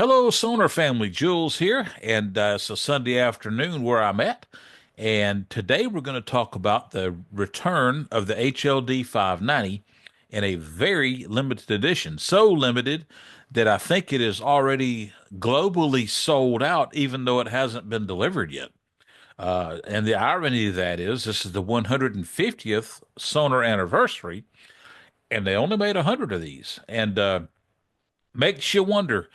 Hello, Sonor family. Jules here, and it's a Sunday afternoon where I'm at. And today we're going to talk about the return of the HLD 590 in a very limited edition. So limited that I think it is already globally sold out, even though it hasn't been delivered yet. And the irony of that is, this is the 150th Sonor anniversary, and they only made 100 of these. And makes you wonder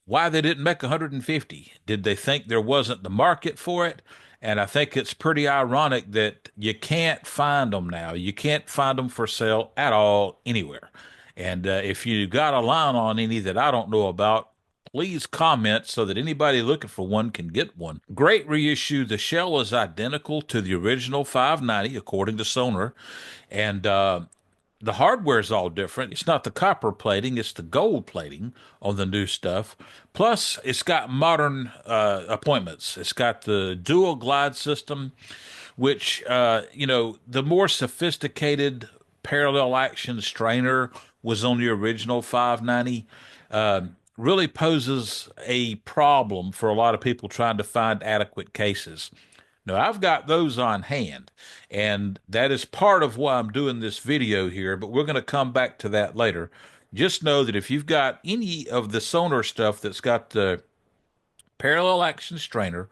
why they didn't make 150. Did they think there wasn't the market for it? And I think it's pretty ironic that you can't find them now. You can't find them for sale at all anywhere. And if you got a line on any that I don't know about, please comment so that anybody looking for one can get one. Great reissue. The shell is identical to the original 590, according to Sonor. And the hardware is all different. It's not the copper plating, it's the gold plating on the new stuff. Plus, it's got modern appointments. It's got the dual glide system, which, the more sophisticated parallel action strainer was on the original 590. Really poses a problem for a lot of people trying to find adequate cases. Now, I've got those on hand, and that is part of why I'm doing this video here, but we're going to come back to that later. Just know that if you've got any of the Sonor stuff that's got the parallel action strainer,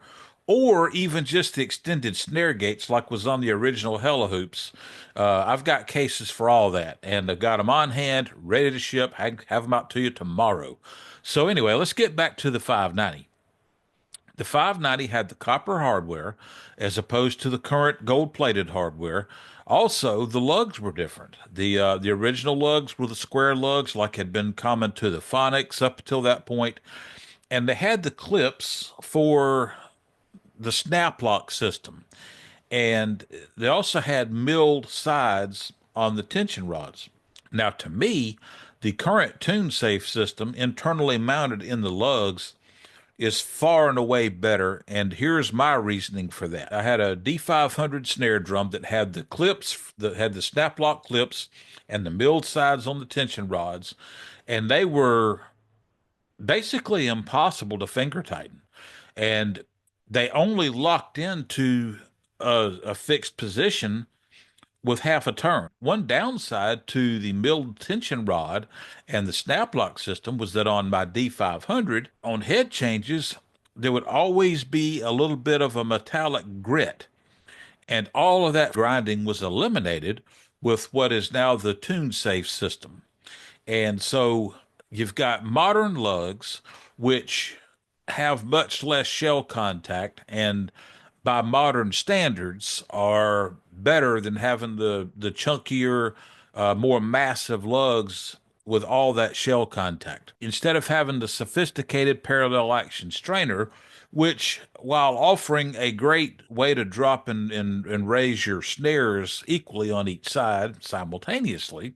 or even just the extended snare gates like was on the original Hella Hoops, I've got cases for all that, and I've got them on hand, ready to ship. I can have them out to you tomorrow. So anyway, let's get back to the 590. The 590 had the copper hardware as opposed to the current gold-plated hardware. Also, the lugs were different. The original lugs were the square lugs, like had been common to the Phonics up until that point, and they had the clips for the snap lock system, and they also had milled sides on the tension rods. Now, to me, the current tune safe system internally mounted in the lugs is far and away better. And here's my reasoning for that. I had a D500 snare drum that had the clips, that had the snap lock clips and the milled sides on the tension rods, and they were basically impossible to finger tighten. And they only locked into a fixed position with half a turn. One downside to the milled tension rod and the snap lock system was that on my D500, on head changes, there would always be a little bit of a metallic grit. And all of that grinding was eliminated with what is now the tune safe system. And so you've got modern lugs, which have much less shell contact and by modern standards are better than having the chunkier, more massive lugs with all that shell contact. Instead of having the sophisticated parallel action strainer, which while offering a great way to drop and raise your snares equally on each side simultaneously,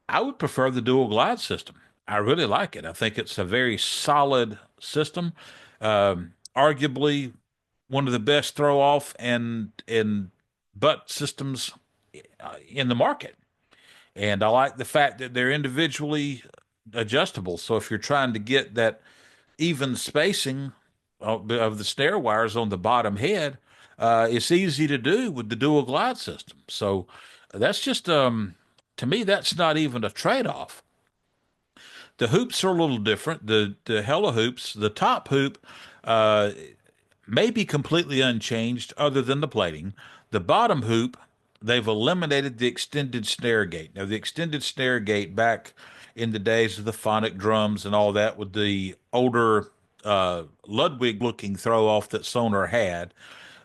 I would prefer the dual glide system. I really like it. I think it's a very solid system. Arguably one of the best throw off and butt systems in the market. And I like the fact that they're individually adjustable. So if you're trying to get that even spacing of the snare wires on the bottom head, it's easy to do with the dual glide system. So that's just to me, that's not even a trade-off. The hoops are a little different. The Hella hoops, the top hoop, uh, may be completely unchanged other than the plating. The bottom hoop, they've eliminated the extended snare gate. Now, the extended snare gate back in the days of the phonic drums and all that with the older Ludwig looking throw off that Sonor had,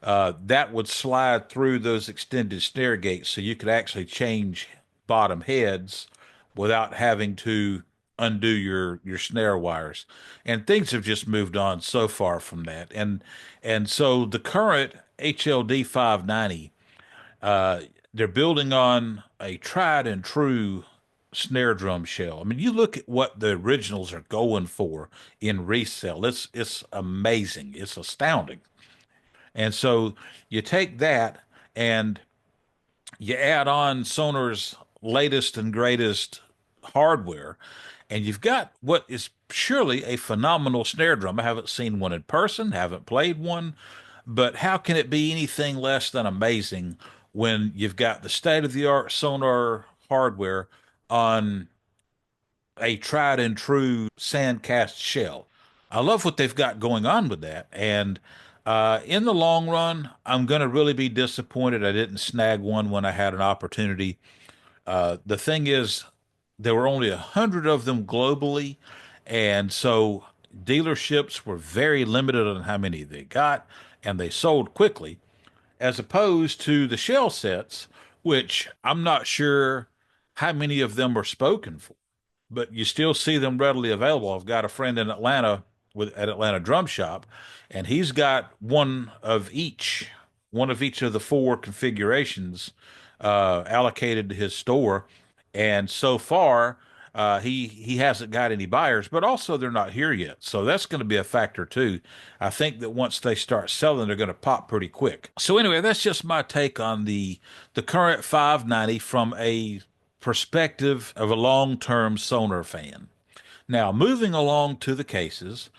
that would slide through those extended snare gates so you could actually change bottom heads without having to undo your snare wires. And things have just moved on so far from that. And so the current HLD 590, they're building on a tried and true snare drum shell. I mean, you look at what the originals are going for in resale. It's amazing. It's astounding. And so you take that and you add on Sonor's latest and greatest hardware, and you've got what is surely a phenomenal snare drum. I haven't seen one in person, haven't played one, but how can it be anything less than amazing when you've got the state-of-the-art Sonar hardware on a tried and true sand cast shell? I love what they've got going on with that. And in the long run, I'm going to really be disappointed I didn't snag one when I had an opportunity. The thing is, there were only 100 of them globally, and so dealerships were very limited on how many they got, and they sold quickly, as opposed to the shell sets, which I'm not sure how many of them are spoken for, but you still see them readily available. I've got a friend in Atlanta with at Atlanta Drum Shop, and he's got one of each of the four configurations allocated to his store, and so far. He hasn't got any buyers, but also they're not here yet, so that's going to be a factor too. I think that once they start selling, they're going to pop pretty quick. So anyway, that's just my take on the current 590 from a perspective of a long-term Sonor fan. Now, moving along to the cases,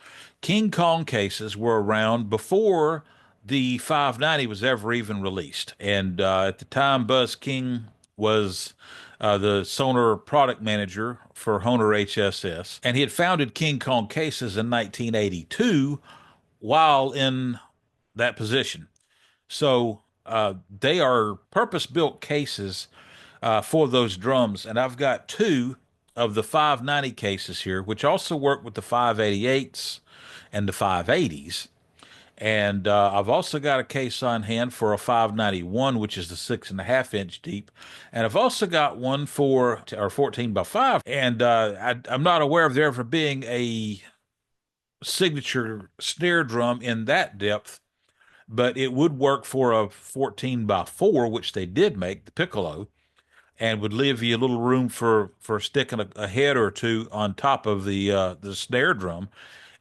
King Kong cases were around before the 590 was ever even released. And at the time, Buzz King was the Sonor product manager for Honor HSS. And he had founded King Kong cases in 1982 while in that position. So they are purpose built cases for those drums. And I've got two of the 590 cases here, which also work with the 588s and the 580s. And I've also got a case on hand for a 591, which is the 6.5 inch deep. And I've also got one for or 14 by 5. And I'm not aware of there ever being a signature snare drum in that depth, but it would work for a 14 by 4, which they did make, the Piccolo, and would leave you a little room for sticking a head or two on top of the snare drum,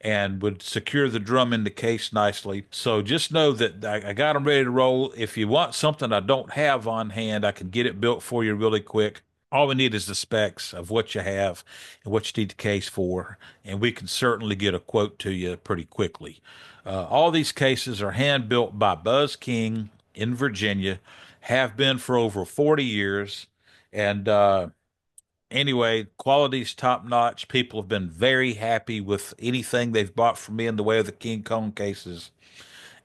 and would secure the drum in the case nicely. So just know that I got them ready to roll. If you want something I don't have on hand, I can get it built for you really quick. All we need is the specs of what you have and what you need the case for, and we can certainly get a quote to you pretty quickly. All these cases are hand built by Buzz King in Virginia, have been for over 40 years. And anyway, quality's top notch. People have been very happy with anything they've bought from me in the way of the King Kong cases.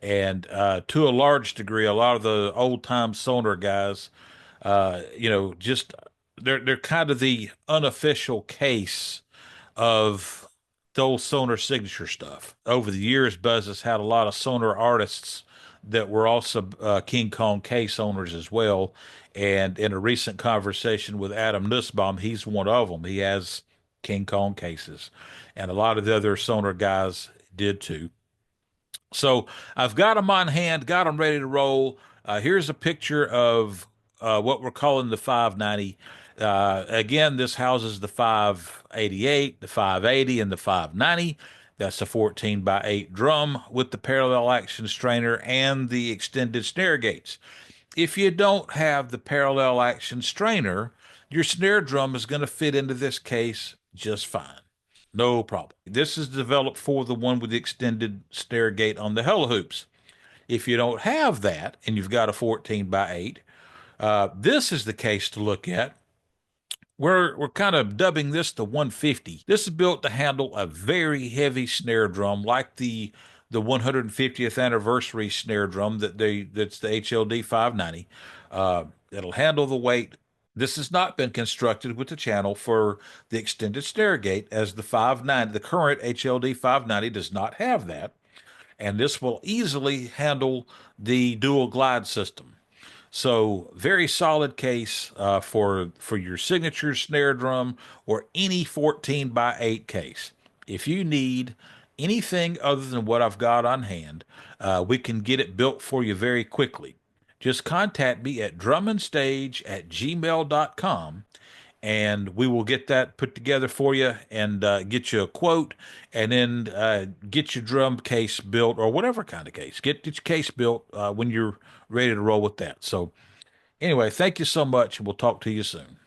And to a large degree, a lot of the old time Sonar guys, just they're kind of the unofficial case of the old Sonor Signature stuff. Over the years, Buzz has had a lot of Sonor artists that were also King Kong case owners as well. And in a recent conversation with Adam Nussbaum, he's one of them. He has King Kong cases, and a lot of the other Sonor guys did too. So I've got them on hand, got them ready to roll. Here's a picture of what we're calling the 590. Again, this houses the 588, the 580, and the 590. That's a 14 by 8 drum with the parallel action strainer and the extended snare gates. If you don't have the parallel action strainer, your snare drum is going to fit into this case just fine. No problem. This is developed for the one with the extended snare gate on the hula hoops. If you don't have that and you've got a 14 by 8, this is the case to look at. We're kind of dubbing this the 150. This is built to handle a very heavy snare drum like the 150th anniversary snare drum that's the HLD 590. It'll handle the weight. This has not been constructed with the channel for the extended snare gate, as the 590, the current HLD 590 does not have that, and this will easily handle the dual glide system. So very solid case for your signature snare drum or any 14 by 8 case. If you need anything other than what I've got on hand, we can get it built for you very quickly. Just contact me at drummandstage@gmail.com, and we will get that put together for you and get you a quote, and then get your drum case built or whatever kind of case. Get your case built when you're ready to roll with that. So anyway, thank you so much, and we'll talk to you soon.